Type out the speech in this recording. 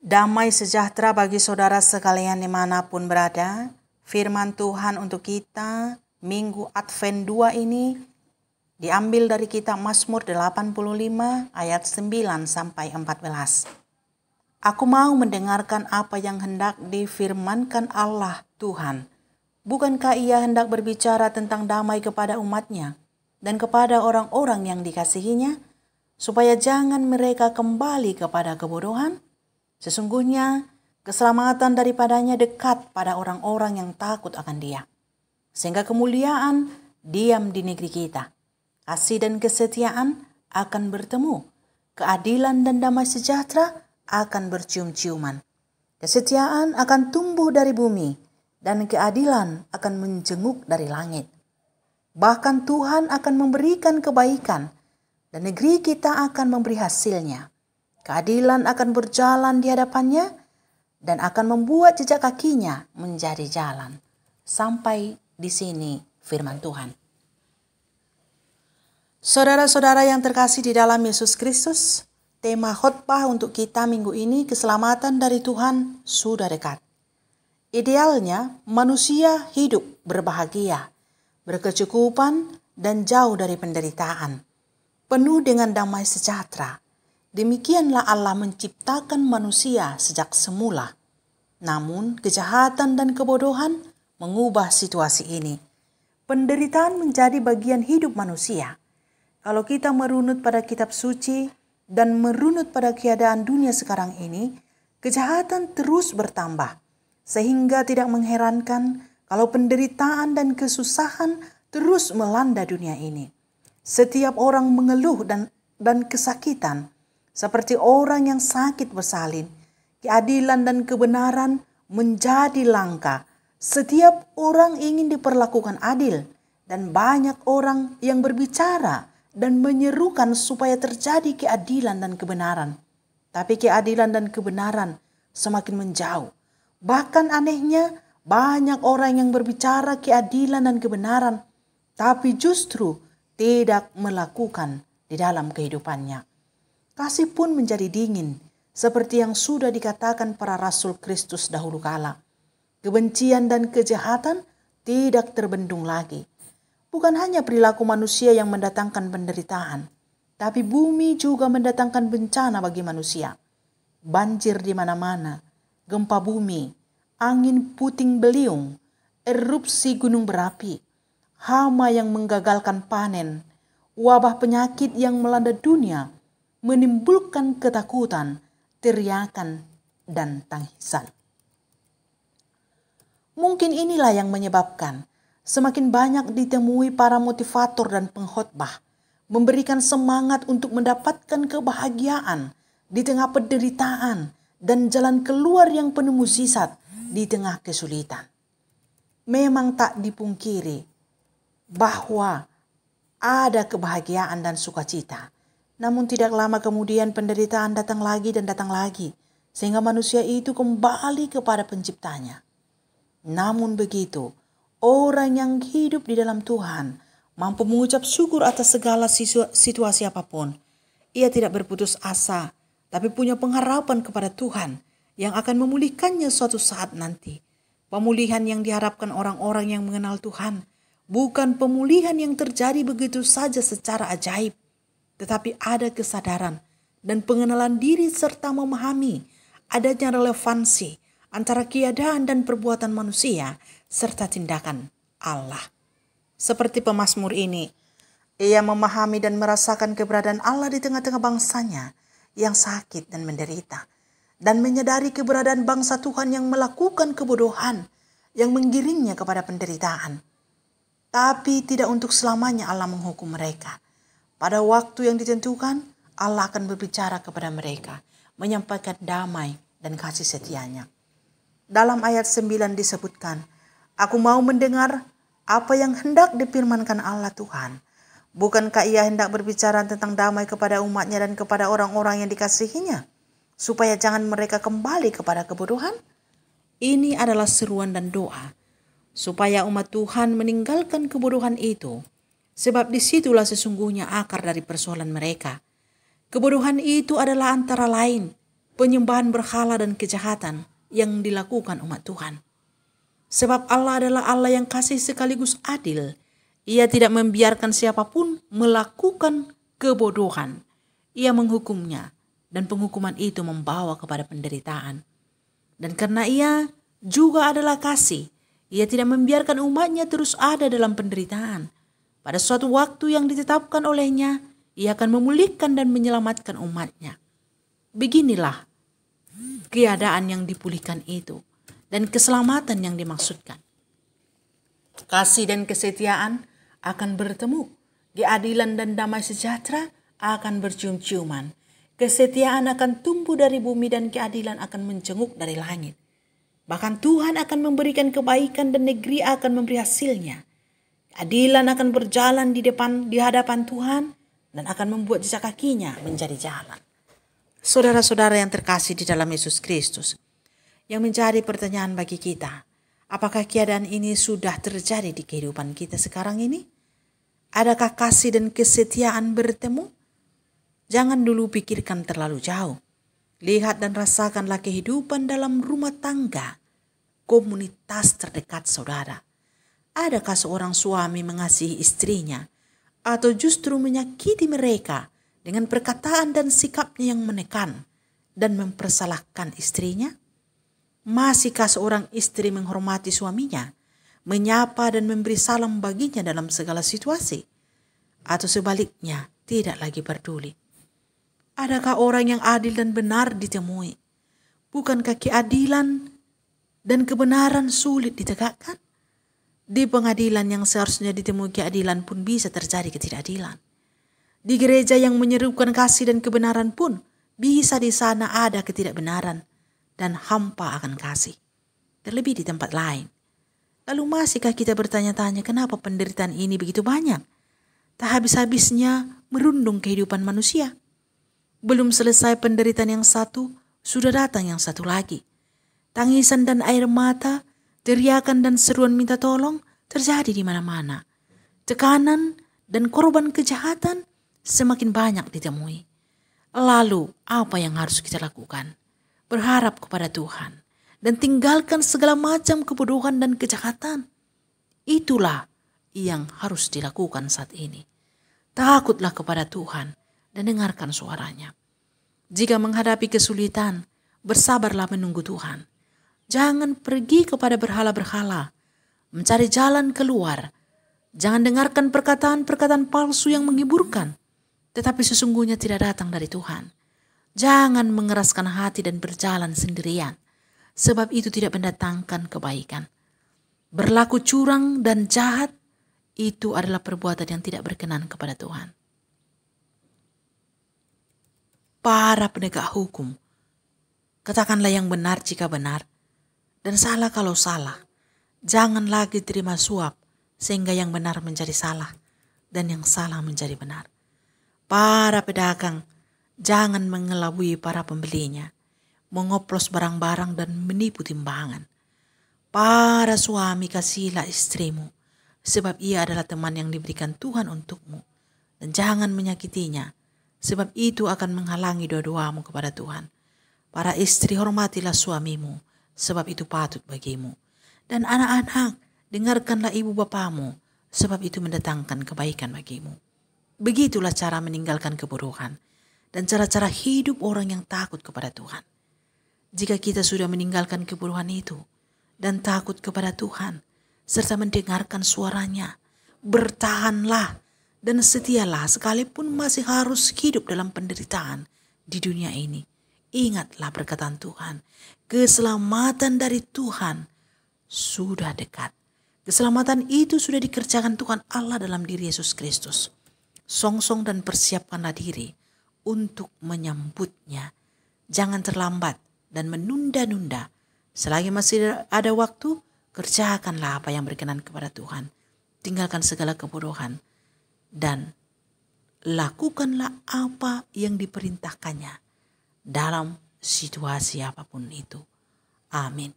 Damai sejahtera bagi saudara sekalian dimanapun berada. Firman Tuhan untuk kita Minggu Advent 2 ini diambil dari kitab Mazmur 85 ayat 9 sampai 14. Aku mau mendengarkan apa yang hendak difirmankan Allah Tuhan. Bukankah Ia hendak berbicara tentang damai kepada umatnya dan kepada orang-orang yang dikasihinya, supaya jangan mereka kembali kepada kebodohan? Sesungguhnya keselamatan daripadanya dekat pada orang-orang yang takut akan Dia, sehingga kemuliaan diam di negeri kita. Kasih dan kesetiaan akan bertemu, keadilan dan damai sejahtera akan bercium-ciuman. Kesetiaan akan tumbuh dari bumi, dan keadilan akan menjenguk dari langit. Bahkan Tuhan akan memberikan kebaikan, dan negeri kita akan memberi hasilnya. Keadilan akan berjalan di hadapannya dan akan membuat jejak kakinya menjadi jalan. Sampai di sini firman Tuhan. Saudara-saudara yang terkasih di dalam Yesus Kristus, tema khotbah untuk kita minggu ini, keselamatan dari Tuhan sudah dekat. Idealnya manusia hidup berbahagia, berkecukupan dan jauh dari penderitaan, penuh dengan damai sejahtera. Demikianlah Allah menciptakan manusia sejak semula. Namun kejahatan dan kebodohan mengubah situasi ini. Penderitaan menjadi bagian hidup manusia. Kalau kita merunut pada kitab suci dan merunut pada keadaan dunia sekarang ini, kejahatan terus bertambah. Sehingga tidak mengherankan kalau penderitaan dan kesusahan terus melanda dunia ini. Setiap orang mengeluh dan kesakitan. Seperti orang yang sakit bersalin, keadilan dan kebenaran menjadi langka. Setiap orang ingin diperlakukan adil, dan banyak orang yang berbicara dan menyerukan supaya terjadi keadilan dan kebenaran. Tapi keadilan dan kebenaran semakin menjauh. Bahkan anehnya, banyak orang yang berbicara keadilan dan kebenaran, tapi justru tidak melakukan di dalam kehidupannya. Kasih pun menjadi dingin, seperti yang sudah dikatakan para rasul Kristus dahulu kala. Kebencian dan kejahatan tidak terbendung lagi. Bukan hanya perilaku manusia yang mendatangkan penderitaan, tapi bumi juga mendatangkan bencana bagi manusia. Banjir di mana-mana, gempa bumi, angin puting beliung, erupsi gunung berapi, hama yang menggagalkan panen, wabah penyakit yang melanda dunia, menimbulkan ketakutan, teriakan, dan tangisan. Mungkin inilah yang menyebabkan semakin banyak ditemui para motivator dan pengkhotbah memberikan semangat untuk mendapatkan kebahagiaan di tengah penderitaan dan jalan keluar yang penuh mukjizat di tengah kesulitan. Memang tak dipungkiri bahwa ada kebahagiaan dan sukacita. Namun tidak lama kemudian penderitaan datang lagi dan datang lagi, sehingga manusia itu kembali kepada penciptanya. Namun begitu, orang yang hidup di dalam Tuhan mampu mengucap syukur atas segala situasi apapun. Ia tidak berputus asa, tapi punya pengharapan kepada Tuhan yang akan memulihkannya suatu saat nanti. Pemulihan yang diharapkan orang-orang yang mengenal Tuhan bukan pemulihan yang terjadi begitu saja secara ajaib, tetapi ada kesadaran dan pengenalan diri serta memahami adanya relevansi antara keadaan dan perbuatan manusia serta tindakan Allah. Seperti pemazmur ini, ia memahami dan merasakan keberadaan Allah di tengah-tengah bangsanya yang sakit dan menderita, dan menyadari keberadaan bangsa Tuhan yang melakukan kebodohan yang menggiringnya kepada penderitaan. Tapi tidak untuk selamanya Allah menghukum mereka. Pada waktu yang ditentukan, Allah akan berbicara kepada mereka, menyampaikan damai dan kasih setianya. Dalam ayat 9 disebutkan, aku mau mendengar apa yang hendak difirmankan Allah Tuhan. Bukankah Ia hendak berbicara tentang damai kepada umatnya dan kepada orang-orang yang dikasihinya, supaya jangan mereka kembali kepada kebodohan? Ini adalah seruan dan doa, supaya umat Tuhan meninggalkan kebodohan itu. Sebab disitulah sesungguhnya akar dari persoalan mereka. Kebodohan itu adalah antara lain penyembahan berhala dan kejahatan yang dilakukan umat Tuhan. Sebab Allah adalah Allah yang kasih sekaligus adil. Ia tidak membiarkan siapapun melakukan kebodohan. Ia menghukumnya, dan penghukuman itu membawa kepada penderitaan. Dan karena Ia juga adalah kasih, Ia tidak membiarkan umatnya terus ada dalam penderitaan. Pada suatu waktu yang ditetapkan olehnya, Ia akan memulihkan dan menyelamatkan umatnya. Beginilah keadaan yang dipulihkan itu dan keselamatan yang dimaksudkan. Kasih dan kesetiaan akan bertemu. Keadilan dan damai sejahtera akan bercium-ciuman. Kesetiaan akan tumbuh dari bumi dan keadilan akan mencenguk dari langit. Bahkan Tuhan akan memberikan kebaikan dan negeri akan memberi hasilnya. Keadilan akan berjalan di hadapan Tuhan dan akan membuat jejak kakinya menjadi jalan. Saudara-saudara yang terkasih di dalam Yesus Kristus, yang menjadi pertanyaan bagi kita, apakah keadaan ini sudah terjadi di kehidupan kita sekarang ini? Adakah kasih dan kesetiaan bertemu? Jangan dulu pikirkan terlalu jauh. Lihat dan rasakanlah kehidupan dalam rumah tangga, komunitas terdekat saudara. Adakah seorang suami mengasihi istrinya atau justru menyakiti mereka dengan perkataan dan sikapnya yang menekan dan mempersalahkan istrinya? Masihkah seorang istri menghormati suaminya, menyapa dan memberi salam baginya dalam segala situasi? Atau sebaliknya, tidak lagi peduli? Adakah orang yang adil dan benar ditemui? Bukankah keadilan dan kebenaran sulit ditegakkan? Di pengadilan yang seharusnya ditemui keadilan pun bisa terjadi ketidakadilan. Di gereja yang menyerukan kasih dan kebenaran pun bisa di sana ada ketidakbenaran dan hampa akan kasih. Terlebih di tempat lain. Lalu masihkah kita bertanya-tanya kenapa penderitaan ini begitu banyak? Tak habis-habisnya merundung kehidupan manusia. Belum selesai penderitaan yang satu, sudah datang yang satu lagi. Tangisan dan air mata, teriakan dan seruan minta tolong terjadi di mana-mana. Tekanan dan korban kejahatan semakin banyak ditemui. Lalu apa yang harus kita lakukan? Berharap kepada Tuhan dan tinggalkan segala macam kebodohan dan kejahatan. Itulah yang harus dilakukan saat ini. Takutlah kepada Tuhan dan dengarkan suaranya. Jika menghadapi kesulitan, bersabarlah menunggu Tuhan. Jangan pergi kepada berhala-berhala, mencari jalan keluar. Jangan dengarkan perkataan-perkataan palsu yang menghiburkan, tetapi sesungguhnya tidak datang dari Tuhan. Jangan mengeraskan hati dan berjalan sendirian, sebab itu tidak mendatangkan kebaikan. Berlaku curang dan jahat, itu adalah perbuatan yang tidak berkenan kepada Tuhan. Para penegak hukum, katakanlah yang benar jika benar, dan salah kalau salah. Jangan lagi terima suap, sehingga yang benar menjadi salah, dan yang salah menjadi benar. Para pedagang, jangan mengelabui para pembelinya, mengoplos barang-barang dan menipu timbangan. Para suami, kasihilah istrimu, sebab ia adalah teman yang diberikan Tuhan untukmu. Dan jangan menyakitinya, sebab itu akan menghalangi doa-doamu kepada Tuhan. Para istri, hormatilah suamimu, sebab itu patut bagimu. Dan anak-anak, dengarkanlah ibu bapamu, sebab itu mendatangkan kebaikan bagimu. Begitulah cara meninggalkan kebodohan dan cara-cara hidup orang yang takut kepada Tuhan. Jika kita sudah meninggalkan kebodohan itu dan takut kepada Tuhan, serta mendengarkan suaranya, bertahanlah dan setialah sekalipun masih harus hidup dalam penderitaan di dunia ini. Ingatlah perkataan Tuhan, keselamatan dari Tuhan sudah dekat. Keselamatan itu sudah dikerjakan Tuhan Allah dalam diri Yesus Kristus. Songsong dan persiapkanlah diri untuk menyambutnya. Jangan terlambat dan menunda-nunda. Selagi masih ada waktu, kerjakanlah apa yang berkenan kepada Tuhan. Tinggalkan segala kebodohan dan lakukanlah apa yang diperintahkannya dalam situasi apapun itu. Amin.